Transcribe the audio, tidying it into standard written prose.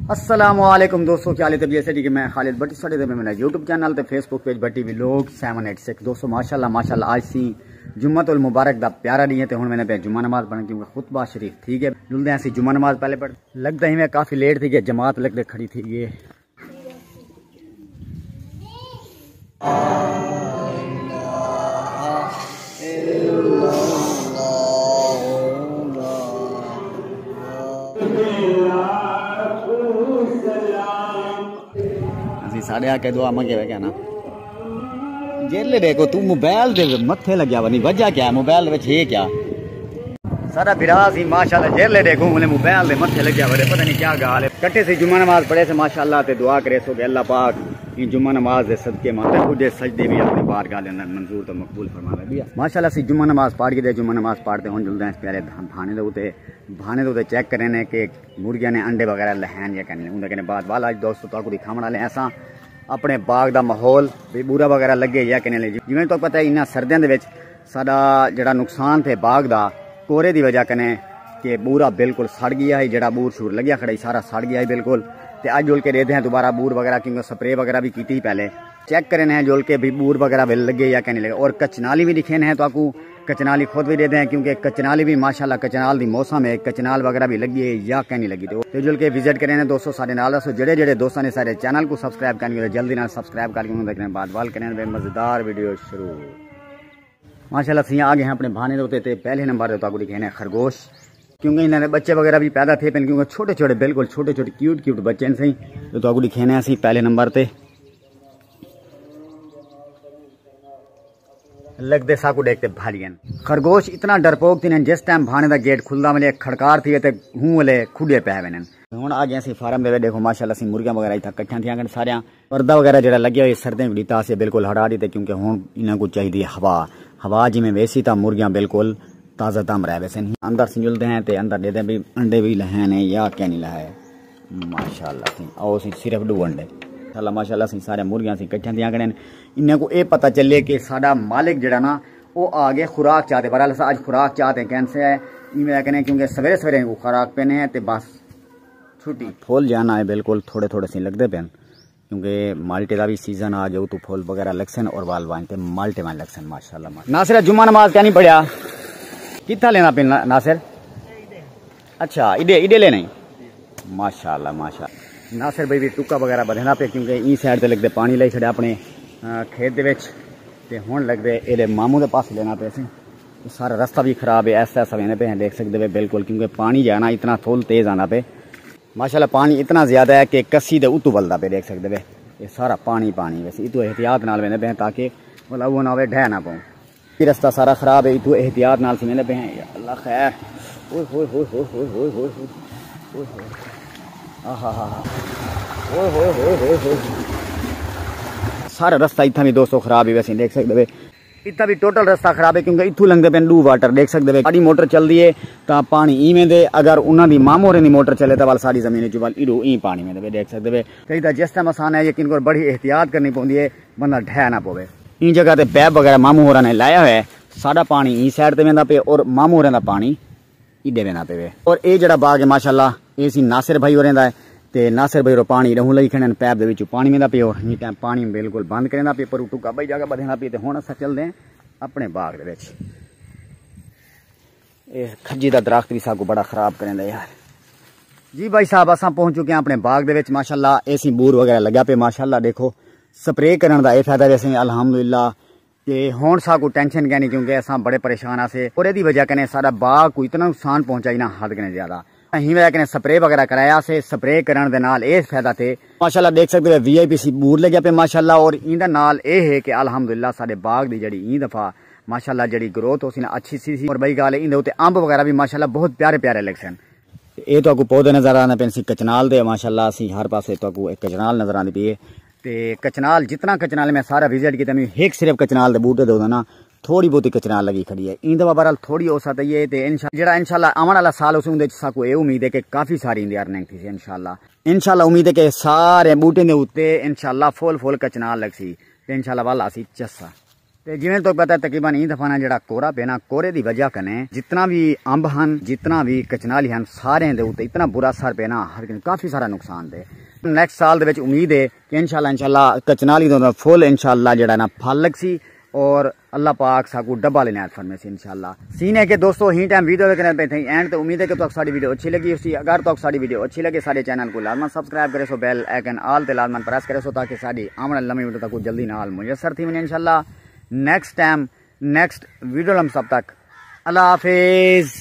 अस्सलामुअलैकुम दोस्तों, क्या हाल है? तबीयत से कि मैं खालिद भट्टी साढ़े में मेरा यूट्यूब चैनल ते फेसबुक पेज भट्टी व्लॉग 786। दोस्तों माशाल्लाह आज सी जुम्मतुल मुबारक दा प्यारा नहीं है तो हुण मैंने पे जुम्मा नमाज पढ़नी क्योंकि खुतबा शरीफ ठीक है जुलदे ऐसी जुम्मा नमाज पहले पढ़ लगता ही मैं काफ़ी लेट थी कि जमात लगते खड़ी थी ये साढ़े आके दुआ मंगे वे क्या ना जेले देखो तू मोबाइल दे मथे लग्या वनी वजह क्या है मोबाइल विच है क्या सारा बिराज ही माशाल्लाह जेले देखो मुझे मोबाइल दे मथे लग्या वरे पता नहीं क्या गाल है कट्ठे से जुम्मा नमाज पढ़े से माशाल्लाह ते दुआ करे सो कि अल्लाह पाक ये जुम्मा नमाज दे सदके माते खुद सजदे भी अपने बारगाह दे अंदर मंजूर तो मकबूल फरमावे भी माशाल्लाह से जुम्मा नमाज पढ़ के जुम्मा नमाज पढ़ते हुन जुलदे प्यारे भाने दे चेक करे ने कि मुर्गियां ने अंडे वगैरह लहन या कने उनके कने बाद वाल आज दोस्तों ताकू दिखावन वाले ऐसा अपने बाग दा माहौल भी बूरा वगैरह लगे या कि नहीं जिवें तो पता है इन्हां सर्दियों दे विच साडा जिहड़ा नुकसान थे बाग दा कोरे दी वजह कने कि बूरा बिल्कुल सड़ गया है जिहड़ा बूर शूर लग्या खड़ा सारा सड़ गया है बिल्कुल ते अज जुल के रेदे हैं दोबारा बूर वगैरह क्योंकि स्प्रे वगैरह भी की पहले चेक करे हैं जुल के भी बूर वगैरह लगे या कि नहीं लगे और कचनाली भी दिखे हैं तो आपको कचनाली खुद भी देते हैं क्योंकि कचनाली भी माशाल्लाह कचनाल दी मौसम है कचनाल वगैरह भी लगी है या कहीं नहीं लगी तो जुल के विजिट करें दोस्तों सारे नाल दसो जेड़े दोस्तों ने सारे चैनल को सब्सक्राइब करने जल्दी ना सब्सक्राइब करके देखने बाद वाल करें मजेदार वीडियो शुरू माशाल्लाह सी आ गए हैं अपने भाने होते थे पहले नंबर तो आपको दिखे खरगोश क्योंकि इन्होंने बच्चे वगैरह भी पैदा थे क्योंकि छोटे छोटे बिल्कुल छोटे छोटे क्यूट बच्चे सही तो आपको दिखे असी पहले नंबर ते लगते साकू देखते भालियन खरगोश इतना डरपोक थी जिस टाइम भाने का गेट खुलदा मिले खड़कार थी तो हूं वाले खुडे पे वे हूँ आ गए फार्म दे देखो माशाल्लाह सी मुर्गियां वगैरह इतना कट्ठिया थी सारिया पर्दा वगैरह जो लगे हुए सर्दियों की रीता से बिल्कुल हटा दी क्योंकि हूँ इन्हों को चाहिए हवा जिमें वैसी तो मुर्गियां बिल्कुल ताज़ा दम रह वैसे अंदर संजुलते हैं तो अंदर देते भी अंडे भी लहे ने या क्या नहीं लहे माशाल्लाह सी आओ सी सिर्फ 2 अंडे माशाल्लाह सी सारे मुर्गियां सी कट्ठिया थी करें इन्हें को ये पता चले कि साडा मालिक जड़ा ना वो आ गए खुराक चाहते बहरहाल अज खुराक चाहते कैंसे है इवें कहने क्योंकि सवेरे सवेरे को खुराक पेने हैं तो बस छुट्टी फुल जाना है बिल्कुल थोड़े थोड़े से लगते पे क्योंकि माल्टे का भी सीजन आ जाओ तो फुल वगैरह लगसन और वाल वानते माल्टे वान लगसन माशाल्लाह नासिर जुम्मा नमाज क्या नहीं पढ़िया कितना लेना पे नासिर अच्छा इडे लेने माशाल्लाह माशाल्लाह नासिर भाई भी टुक्का वगैरह बधना पे क्योंकि ई साइड से लगते पानी लाई छड़े अपने खेत के हुण लगते ये मामू के पास लेना पे से सारा रास्ता भी खराब है ऐसा वेने पे देख सकते पे बिल्कुल क्योंकि पानी जाना इतना फुल तेज आना पे माशाल्लाह पानी इतना ज़्यादा है कि कस्सी दे उतू बलदा पे देख सकते पे ये सारा पानी वैसे इतू एहतियात नाल वेने पे ताकि मतलब वो ना हो ढह ना पाऊँ रास्ता सारा खराब है इतू एहतियात नाल वेने पे हैं अल्लाह खैर सारा रास्ता इतना भी दोस्तों खराब है वैसे देख सकते इतना भी टोटल रास्ता खराब है क्योंकि इतू लंघते पे 2 वाटर देख सकते साड़ी मोटर चल रही है तो पानी इवें दे अगर उन्होंने मामोरे की मोटर चले तो वाल सारी जमीन चुबल इडू ई पानी में दे देख सकते कई तो जिस टाइम आसान है यकीन कर बड़ी एहतियात करनी पौंदी है बंदा ढह ना पवे इन जगह ते पैप वगैरह मामू होरा ने लाया है साडा पानी ई साइड ते वेंदा पे और मामू होरा दा पानी इडे वेंदा पे और ये जड़ा बाग है माशाल्लाह ये सी नासिर भाई होरें दा ते नासिर भाई रो पानी रहूं लई खड़न पैप दे विच पानी में पे और नी टाइम पानी बिल्कुल बंद करेंदा पे पर टुका बई जगह बधना पे ते हुण अस चलदे हैं अपने बाग दे विच ए खज्जी दा दरख्त भी साकू बड़ा खराब करेंदा यार जी भाई साहब असां पहुंच चुके हैं अपने बाग दे विच माशाल्लाह एसी बूर वगैरह लगा पे माशाल्लाह देखो स्प्रे करने का यह फायदा वैसे अल्हम्दुलिल्लाह कि हुण साकू टेंशन क्या नहीं क्योंकि असां बड़े परेशान आसे और यदी वजह कने सारा बाग को इतना नुकसान पहुंचाई ना हद कने ज्यादा अहीं वजह कने स्प्रे वगैरह कराया से स्प्रे करने दे नाल ये फायदा थे माशाल्लाह देख सकते हो VIP बूर लगे पे माशाल्लाह और इंदा नाल ये है कि अल्हम्दुलिल्लाह साडे बाग दी जड़ी ई दफा माशाल्लाह जड़ी ग्रोथ हो सी ना अच्छी सी और बई गाल इंदे उते अंब वगैरह भी माशाल्लाह बहुत प्यारे प्यारे लगसन ये तो आपको पौधे नजर आने पे सी कचनाल दे माशाल्लाह सी हर पासे तो आपको एक कचनाल नजर आती पई ते कचनाल जितना कचनाल में सारा विजिट किया मैं एक सिर्फ कचनाल दे बूटे दो ना थोड़ी बहुत कचनाल लगी खड़ी है इन दफा बहरहाल थोड़ी हो सकती है जरा इंशाल्लाह आने वाला साल उस साकू ये उम्मीद है कि काफी सारी इंदी अर्निंग थी इंशाल्लाह उम्मीद है कि सारे बूटे के उत्ते इंशाल्लाह फुल कचनाल लग सी इंशाल्लाह वाला सी चस्सा ते जिवें तो पता तकरीबन ई दफा ना जेड़ा कोरा पेना कोरे दी वजह कने जितना भी अंब हन जितना भी कचनाली हन सारे दे उत्ते इतना बुरा असर पेना हर काफी सारा नुकसान दे। नेक्स्ट साल दे विच उम्मीद है कि इंशाल्लाह कचनाली दा फुल इंशाल्लाह जेड़ा ना फल लगसी और अल्लाह पाक साकू डब्बा लेने फरमे से इंशाल्लाह। सीन है कि दोस्तों ही टाइम वीडियो देखने पे थे एंड तो उम्मीद है कि तो साडी वीडियो अच्छी लगी उसी अगर तो साडी वीडियो अच्छी लगे सारे चैनल को लाजमन सब्सक्राइब करे सो बेल आइकन ऑल ते लाजमन प्रेस करे सो ताकि साडी आमन लम्बी वीडियो तक जल्दी नाल मुयसर थी वने इंशाल्लाह। Next time next video lump सब तक अल्लाह हाफिज।